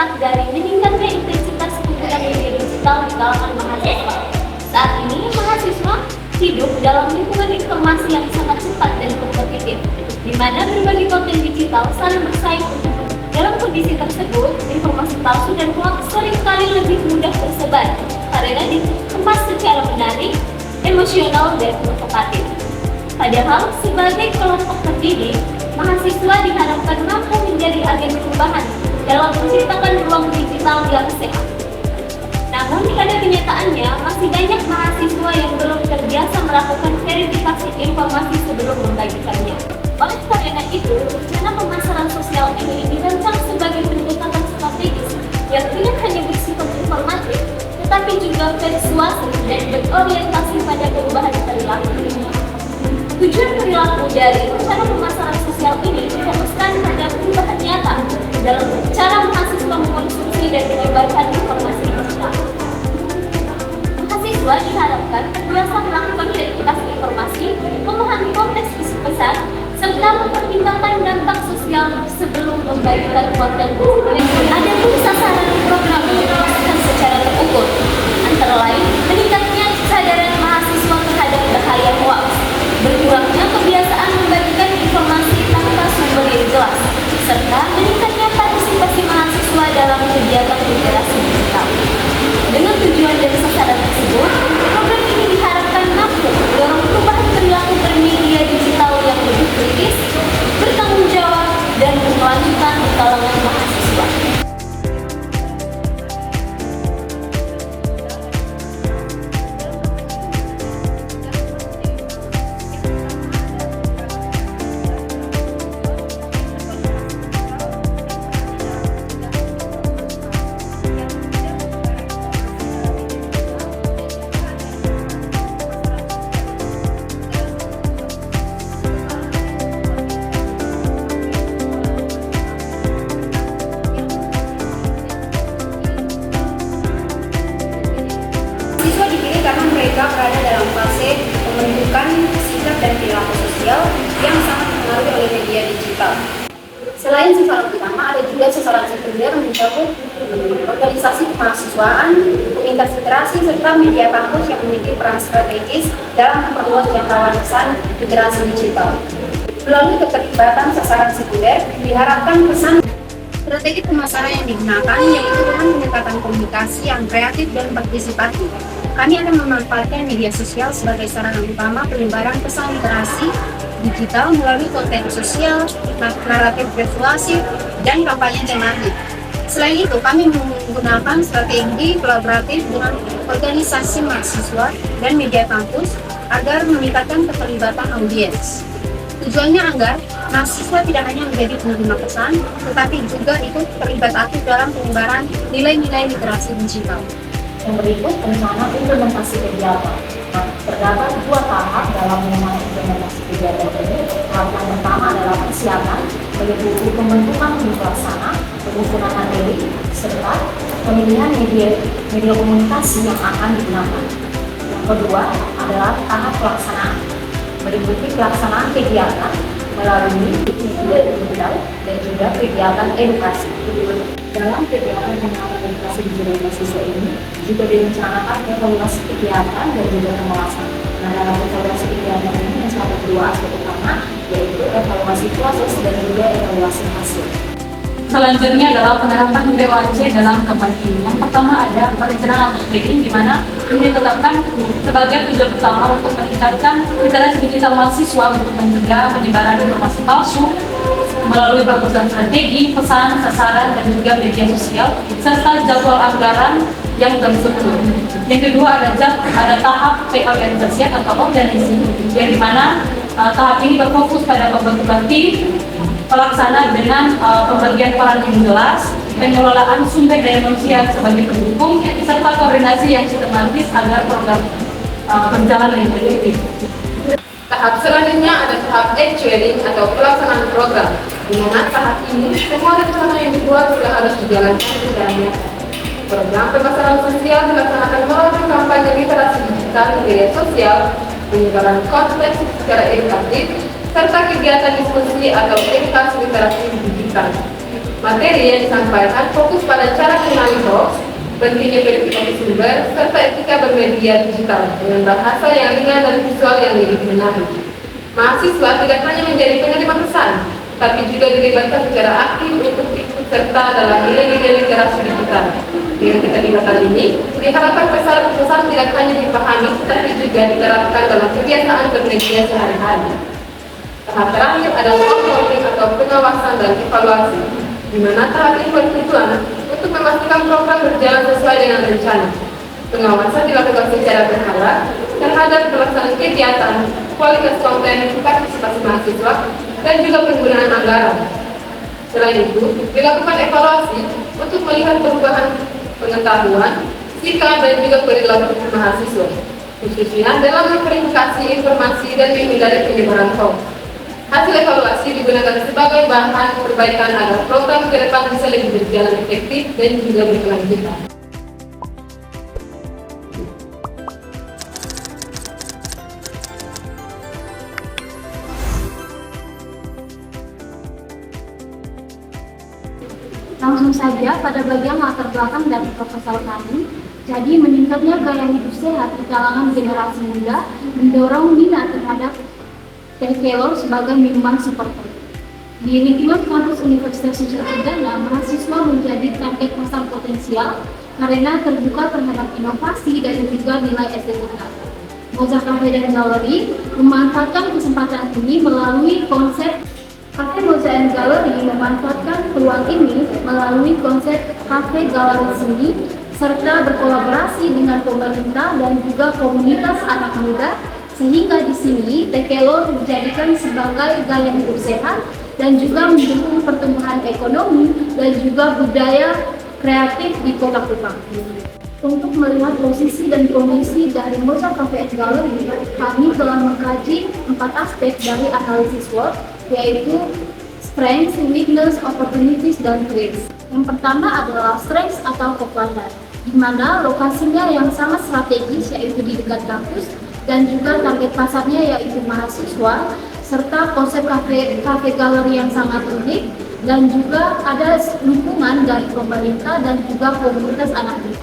dampak dari meningkatnya intensitas penggunaan media digital di kalangan mahasiswa. Saat ini mahasiswa hidup dalam lingkungan informasi yang sangat cepat dan kompetitif, di mana berbagai konten digital saling bersaing untuk. Dalam kondisi tersebut, informasi palsu dan hoax seringkali lebih mudah tersebar karena dikemas secara menarik, emosional, dan provokatif. Padahal, sebagai kelompok terdidik, mahasiswa diharapkan mampu menjadi agen perubahan dalam menciptakan ruang digital yang sehat. Namun, pada kenyataannya, masih banyak mahasiswa yang belum terbiasa melakukan verifikasi informasi sebelum membagikannya. Oleh karena itu, rencana pemasaran sosial ini dirancang sebagai pendekatan strategis yang tidak hanya bersifat informatif, tetapi juga persuasif dan berorientasi pada perubahan perilaku. Tujuan perilaku dari rencana pemasaran sosial ini difokuskan pada perubahan nyata dalam cara mahasiswa mengkonsumsi dan menyebarkan informasi digital. Mahasiswa diharapkan terbiasa melakukan verifikasi informasi, memahami konteks isu pesan, serta mempertimbangkan dampak sosial sebelum membagikan konten. Ada pun sasaran program dilakukan secara terukur, antara lain meningkatnya kesadaran mahasiswa terhadap bahaya hoax, berkurangnya kebiasaan membagikan informasi tanpa sumber yang jelas, serta meningkatnya partisipasi mahasiswa dalam kegiatan literasi digital. Dengan tujuan dan sasaran tersebut, program ini diharapkan mampu mendorong perubahan perilaku bermedia digital yang lebih kritis, bertanggung jawab, dan berkelanjutan di kalangan mahasiswa. Siswa dipilih karena mereka berada dalam fase pembentukan sikap dan perilaku sosial yang sangat dipengaruhi oleh media digital. Selain sasaran utama, ada juga sasaran sekunder mencakup organisasi kemahasiswaan, komunitas literasi, serta media kampus yang memiliki peran strategis dalam memperluas jangkauan pesan literasi digital. Melalui keterlibatan sasaran sekunder, diharapkan pesan strategi pemasaran yang digunakan yaitu dengan pendekatan komunikasi yang kreatif dan partisipatif. Kami akan memanfaatkan media sosial sebagai sarana utama penyebaran pesan literasi digital melalui konten sosial, naratif persuasif, dan kampanye tematik. Selain itu, kami menggunakan strategi kolaboratif dengan organisasi mahasiswa dan media kampus agar meningkatkan keterlibatan audiens. Tujuannya agar mahasiswa tidak hanya menjadi penerima pesan, tetapi juga ikut terlibat aktif dalam penyebaran nilai-nilai literasi digital. Yang berikut rencana implementasi kegiatan. Nah, terdapat dua tahap dalam mengenai implementasi kegiatan ini. Tahap yang pertama adalah persiapan, meliputi pembentukan tim pelaksana, penyusunan materi, serta pemilihan media komunikasi yang akan digunakan. Yang kedua adalah tahap pelaksanaan, meliputi pelaksanaan kegiatan melalui media digital dan juga kegiatan edukasi. Dalam kegiatan pengembangan edukasi digital mahasiswa ini juga direncanakan evaluasi kegiatan dan juga pembahasan. Nah, dalam evaluasi kegiatan ini mencakup dua aspek utama, yaitu evaluasi proses dan juga evaluasi hasil. Selanjutnya adalah penerapan POAC dalam kampanye ini. Yang pertama ada perencanaan marketing, di mana ini ditetapkan sebagai tujuan utama untuk meningkatkan literasi digital mahasiswa untuk mencegah penyebaran informasi palsu melalui perubahan strategi, pesan, sasaran, dan juga media sosial, serta jadwal anggaran yang terstruktur. Yang kedua ada tahap reorganisasi atau organisasi, yang dimana tahap ini berfokus pada pembentukan tim pelaksana dengan pembagian peran yang jelas, pengelolaan sumber daya manusia sebagai pendukung, serta koordinasi yang sistematis agar program berjalan dengan efektif. Tahap selanjutnya ada tahap actually atau pelaksanaan program, di mana tahap ini semua rencana yang dibuat sudah harus dijalankan secara nyata. Program pemasaran sosial dilaksanakan melalui kampanye literasi digital di media sosial, penyebaran konten secara edukatif, serta kegiatan diskusi atau edukasi literasi digital. Materi yang disampaikan fokus pada cara mengenali hoax, pentingnya verifikasi sumber, serta etika bermedia digital dengan bahasa yang ringan dan visual yang lebih menarik. Mahasiswa tidak hanya menjadi penerima pesan, tapi juga dilibatkan secara aktif untuk ikut serta dalam nilai-nilai literasi digital. Dengan keterlibatan ini, diharapkan pesan-pesan tidak hanya dipahami, tapi juga diterapkan dalam kebiasaan bermedia sehari-hari. Tahap terakhir adalah monitoring atau pengawasan dan evaluasi, di mana tahap ini bertujuan untuk memastikan program berjalan sesuai dengan rencana. Pengawasan dilakukan secara berkala terhadap pelaksanaan kegiatan, kualitas konten, partisipasi mahasiswa, dan juga penggunaan anggaran. Selain itu, dilakukan evaluasi untuk melihat perubahan pengetahuan, sikap, dan juga perilaku mahasiswa, khususnya dalam memverifikasi informasi dan menghindari penyebaran hoax. Hasil evaluasi digunakan sebagai bahan perbaikan agar program ke depan bisa lebih berjalan efektif dan juga berkelanjutan. Langsung saja pada bagian latar belakang dari proposal kami. Jadi meningkatnya gaya hidup sehat di kalangan generasi muda mendorong minat terhadap teh kelor sebagai minuman super food. Di lingkungan kampus Universitas Nusa Tenggara, mahasiswa menjadi target pasar potensial karena terbuka terhadap inovasi dan juga nilai estetika. Moza Cafe dan Gallery memanfaatkan kesempatan ini melalui konsep Cafe Moza and Gallery memanfaatkan peluang ini melalui konsep Cafe Galeri Seni serta berkolaborasi dengan pemerintah dan juga komunitas anak muda, sehingga di sini teh kelor dijadikan sebagai gaya hidup sehat dan juga mendukung pertumbuhan ekonomi dan juga budaya kreatif di Kota Kupang. Untuk melihat posisi dan kondisi dari Moza Cafe and Gallery, kami telah mengkaji 4 aspek dari analisis SWOT, yaitu strengths, weakness, opportunities, dan threats. Yang pertama adalah strengths atau kekuatan, di mana lokasinya yang sangat strategis, yaitu di dekat kampus, dan juga target pasarnya yaitu mahasiswa, serta konsep cafe galeri yang sangat unik, dan juga ada dukungan dari pemerintah dan juga komunitas anak muda.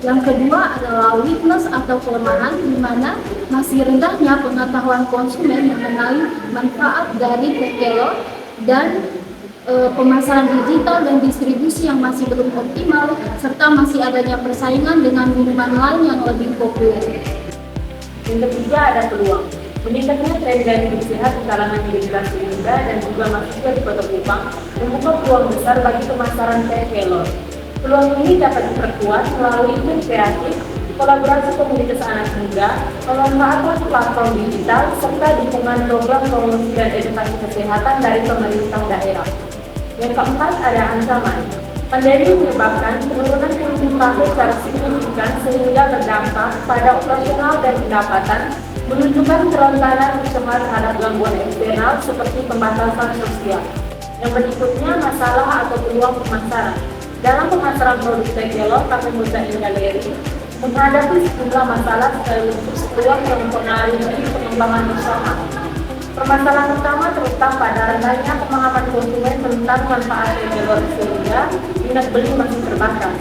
Yang kedua adalah weakness atau kelemahan, di mana masih rendahnya pengetahuan konsumen mengenai manfaat dari teh kelor dan pemasaran digital dan distribusi yang masih belum optimal, serta masih adanya persaingan dengan minuman lain yang lebih populer. Yang ketiga ada peluang. Meningkatnya tren gaya hidup sehat di kalangan generasi muda dan juga mahasiswa di Kota Kupang membuka peluang besar bagi pemasaran teh kelor. Peluang ini dapat diperkuat melalui tim kreatif, kolaborasi komunitas anak muda, pemanfaatan platform digital, serta dukungan program promosi dan edukasi kesehatan dari pemerintah daerah. Yang keempat ada ancaman. Pandemi menyebabkan penurunan pengunjung kafe secara signifikan sehingga berdampak pada operasional dan pendapatan, menunjukkan kerentanan tercemar terhadap gangguan eksternal seperti pembatasan sosial. Yang berikutnya masalah atau peluang pemasaran. Dalam pemasaran produk teh kelor, Cafe Moza and Gallery menghadapi sejumlah masalah sekaligus peluang yang mempengaruhi pengembangan usaha. Permasalahan pertama terletak pada rendahnya pemahaman konsumen tentang manfaat teh kelor sehingga minat beli masih terbatas.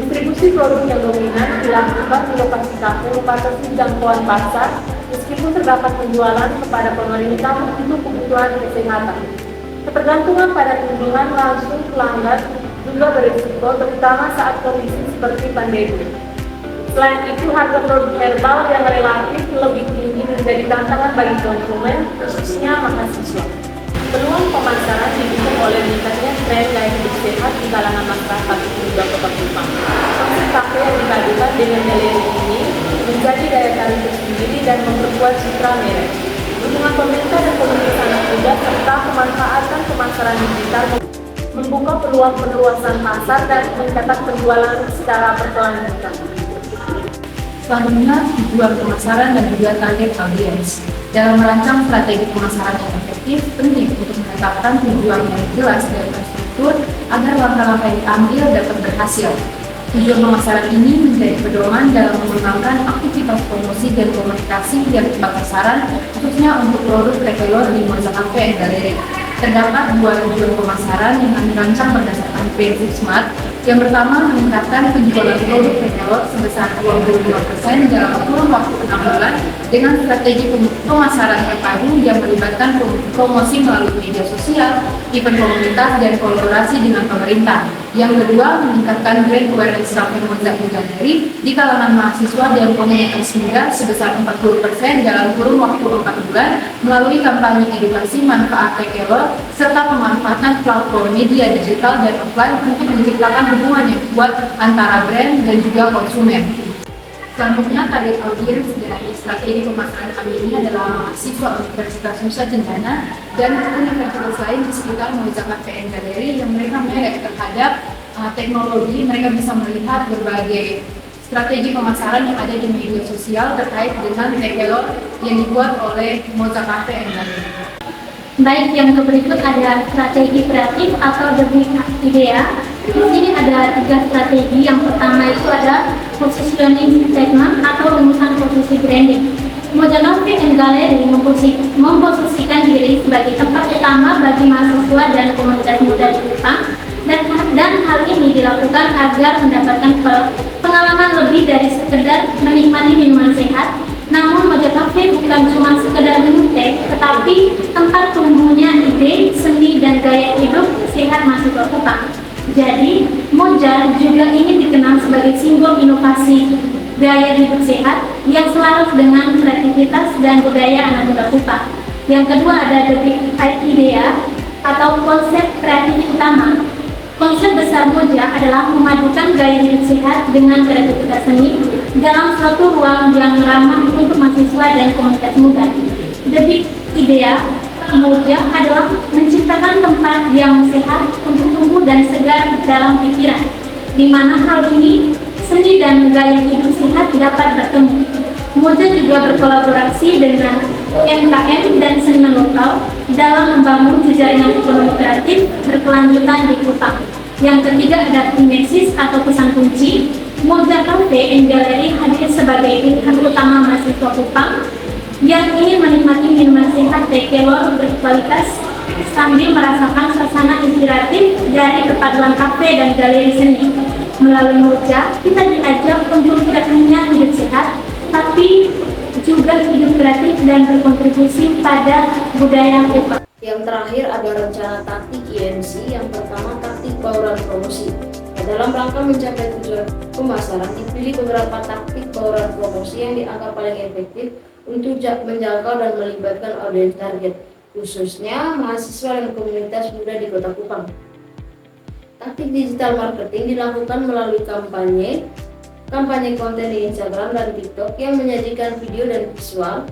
Distribusi produk yang dominan dilakukan di lokasi kafe membatasi jangkauan pasar, meskipun terdapat penjualan kepada pemerintah untuk kebutuhan kesehatan. Ketergantungan pada kunjungan langsung pelanggan juga berisiko, terutama saat kondisi seperti pandemi. Selain itu, harga produk herbal yang relatif lebih tinggi menjadi tantangan bagi konsumen, khususnya mahasiswa. Peluang pemasaran didukung oleh meningkatnya tren gaya hidup sehat di kalangan masyarakat juga Kota Kupang. Konsep kafe yang dipadukan dengan galeri ini menjadi daya tarik tersendiri dan memperkuat citra merek. Dukungan pemerintah dan komunitas anak muda serta pemanfaatan pemasaran digital membuka peluang perluasan pasar dan mencatat penjualan secara berkelanjutan. Selanjutnya, tujuan pemasaran dan juga target audiens. Dalam merancang strategi pemasaran yang efektif, penting untuk menetapkan tujuan yang jelas dan terstruktur agar langkah-langkah yang diambil dapat berhasil. Tujuan pemasaran ini menjadi pedoman dalam mengembangkan aktivitas promosi dan komunikasi yang tepat sasaran, khususnya untuk produk teh kelor di Moza Cafe and Gallery. Terdapat dua tujuan pemasaran yang kami rancang berdasarkan prinsip SMART. Yang pertama, meningkatkan penjualan produk retailer sebesar 25% dalam kurun waktu 6 bulan dengan strategi pemasaran terpadu yang melibatkan promosi melalui media sosial, event komunitas, dan kolaborasi dengan pemerintah. Yang kedua, meningkatkan brand awareness Cafe Moza Gallery di kalangan mahasiswa dan komunitas muda sebesar 40% dalam kurun waktu 4 bulan melalui kampanye edukasi manfaat retailer serta pemanfaatan platform media digital dan offline untuk menciptakan hubungan yang kuat antara brand dan juga konsumen. Selanjutnya, target audiens dari strategi pemasaran kami ini adalah mahasiswa Universitas Nusa Cendana dan universitas lain di sekitar Moza Cafe Gallery yang mereka melek terhadap teknologi. Mereka bisa melihat berbagai strategi pemasaran yang ada di media sosial terkait dengan retailer yang dibuat oleh Moza Cafe Gallery. Baik, yang berikut ada strategi kreatif atau the big idea. Di sini ada 3 strategi. Yang pertama itu ada positioning statement atau rumusan posisi branding. Moza Cafe Gallery memposisikan diri sebagai tempat utama bagi mahasiswa dan komunitas muda di Jepang, dan hal ini dilakukan agar mendapatkan pengalaman lebih dari sekedar menikmati minuman sehat. Namun Moza Cafe bukan cuma sekedar minum teh, tetapi tempat tumbuhnya ide, seni, dan gaya hidup sehat mahasiswa Kupang. Jadi, Moza juga ingin dikenal sebagai simbol inovasi gaya hidup sehat yang selaras dengan kreativitas dan budaya anak muda Kupang. Yang kedua ada the big idea atau konsep kreatif utama. Konsep besar Moza adalah memadukan gaya hidup sehat dengan kreativitas seni dalam suatu ruang yang ramah untuk mahasiswa dan komunitas muda. The big idea Moza adalah menciptakan tempat yang sehat untuk tumbuh dan segar dalam pikiran, di mana hal ini seni dan gaya hidup sehat dapat bertemu. Moza juga berkolaborasi dengan UMKM dan seniman lokal dalam membangun jejaring ekonomi kreatif berkelanjutan di Kupang. Yang ketiga ada mimesis atau pesan kunci. Moza Cafe Gallery hadir sebagai pilihan utama mahasiswa Kupang yang ingin menikmati minuman sehat teh kelor berkualitas sambil merasakan suasana inspiratif dari perpaduan kafe dan galeri seni. Melalui Moza, kita diajak untuk tidak hanya hidup sehat, tapi juga hidup kreatif dan berkontribusi pada budaya Kupang. Yang terakhir ada rencana taktik IMC. Yang pertama, taktik bauran promosi. Dalam rangka mencapai tujuan pemasaran, dipilih beberapa taktik bauran promosi yang dianggap paling efektif untuk menjangkau dan melibatkan audiens target, khususnya mahasiswa dan komunitas muda di Kota Kupang. Taktik digital marketing dilakukan melalui kampanye konten di Instagram dan TikTok yang menyajikan video dan visual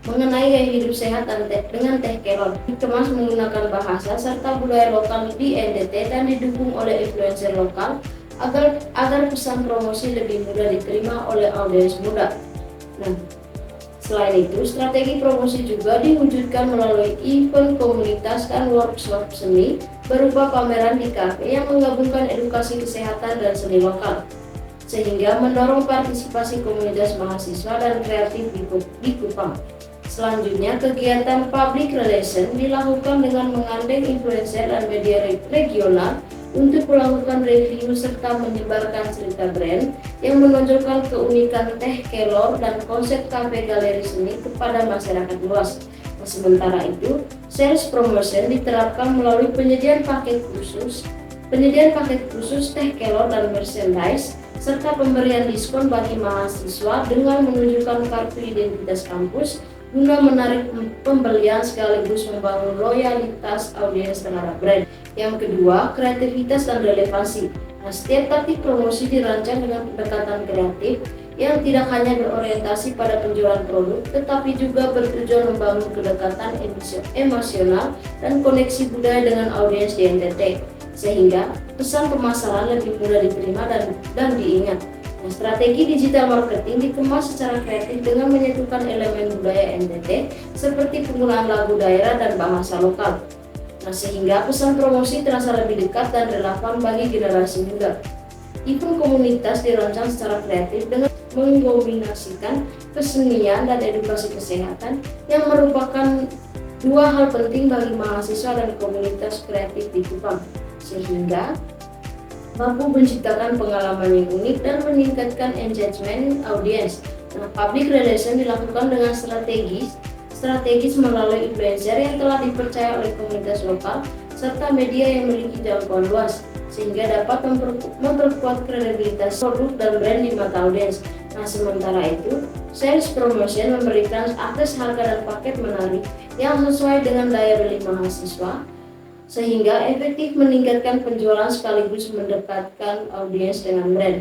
mengenai gaya hidup sehat dengan teh kelor, dikemas menggunakan bahasa serta budaya lokal di NTT dan didukung oleh influencer lokal agar pesan promosi lebih mudah diterima oleh audiens muda. Nah, selain itu, strategi promosi juga diwujudkan melalui event komunitas dan workshop seni berupa pameran di kafe yang menggabungkan edukasi kesehatan dan seni lokal, sehingga mendorong partisipasi komunitas mahasiswa dan kreatif di Kupang. Selanjutnya, kegiatan public relation dilakukan dengan menggandeng influencer dan media regional untuk melakukan review serta menyebarkan cerita brand yang menonjolkan keunikan teh kelor dan konsep kafe galeri seni kepada masyarakat luas. Nah, sementara itu, sales promotion diterapkan melalui penyediaan paket khusus teh kelor dan merchandise serta pemberian diskon bagi mahasiswa dengan menunjukkan kartu identitas kampus guna menarik pembelian sekaligus membangun loyalitas audiens terhadap brand. Yang kedua, kreativitas dan relevansi. Nah, setiap taktik promosi dirancang dengan pendekatan kreatif yang tidak hanya berorientasi pada penjualan produk, tetapi juga bertujuan membangun kedekatan emosional dan koneksi budaya dengan audiens di NTT, sehingga pesan pemasaran lebih mudah diterima dan diingat. Strategi digital marketing dikemas secara kreatif dengan menyatukan elemen budaya NTT seperti penggunaan lagu daerah dan bahasa lokal. Nah, sehingga pesan promosi terasa lebih dekat dan relevan bagi generasi muda. Event komunitas dirancang secara kreatif dengan mengombinasikan kesenian dan edukasi kesehatan yang merupakan Dua hal penting bagi mahasiswa dan komunitas kreatif di Kupang, sehingga mampu menciptakan pengalaman yang unik dan meningkatkan engagement audiens. Nah, public relation dilakukan dengan strategis melalui influencer yang telah dipercaya oleh komunitas lokal serta media yang memiliki jangkauan luas, sehingga dapat memperkuat kredibilitas produk dan brand di mata audiens. Nah, sementara itu, sales promotion memberikan akses harga dan paket menarik yang sesuai dengan daya beli mahasiswa, sehingga efektif meningkatkan penjualan sekaligus mendekatkan audiens dengan brand.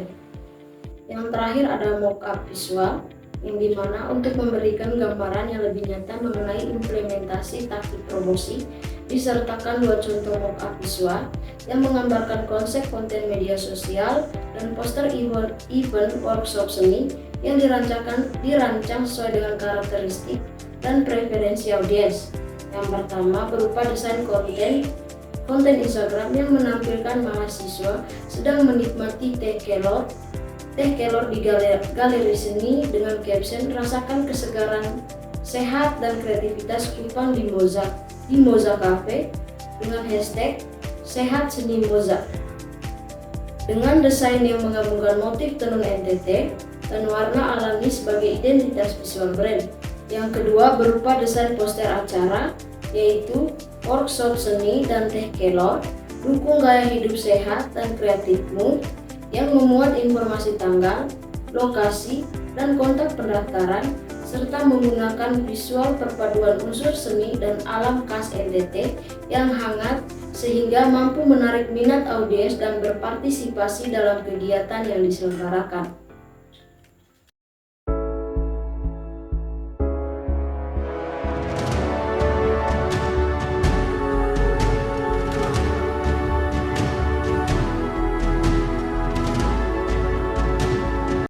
Yang terakhir ada mock-up visual, yang dimana untuk memberikan gambaran yang lebih nyata mengenai implementasi taktik promosi, disertakan dua contoh mock-up visual yang menggambarkan konsep konten media sosial dan poster event workshop seni yang dirancang sesuai dengan karakteristik dan preferensi audiens. Yang pertama berupa desain konten Instagram yang menampilkan mahasiswa sedang menikmati teh kelor di galeri seni dengan caption "Rasakan kesegaran, sehat dan kreativitas Kupang di Moza Cafe" dengan hashtag "Sehat Seni Moza". Dengan desain yang menggabungkan motif tenun NTT dan warna alami sebagai identitas visual brand. Yang kedua berupa desain poster acara, yaitu workshop seni dan teh kelor, dukung gaya hidup sehat dan kreatifmu, yang memuat informasi tanggal, lokasi, dan kontak pendaftaran, serta menggunakan visual perpaduan unsur seni dan alam khas NTT yang hangat sehingga mampu menarik minat audiens dan berpartisipasi dalam kegiatan yang diselenggarakan.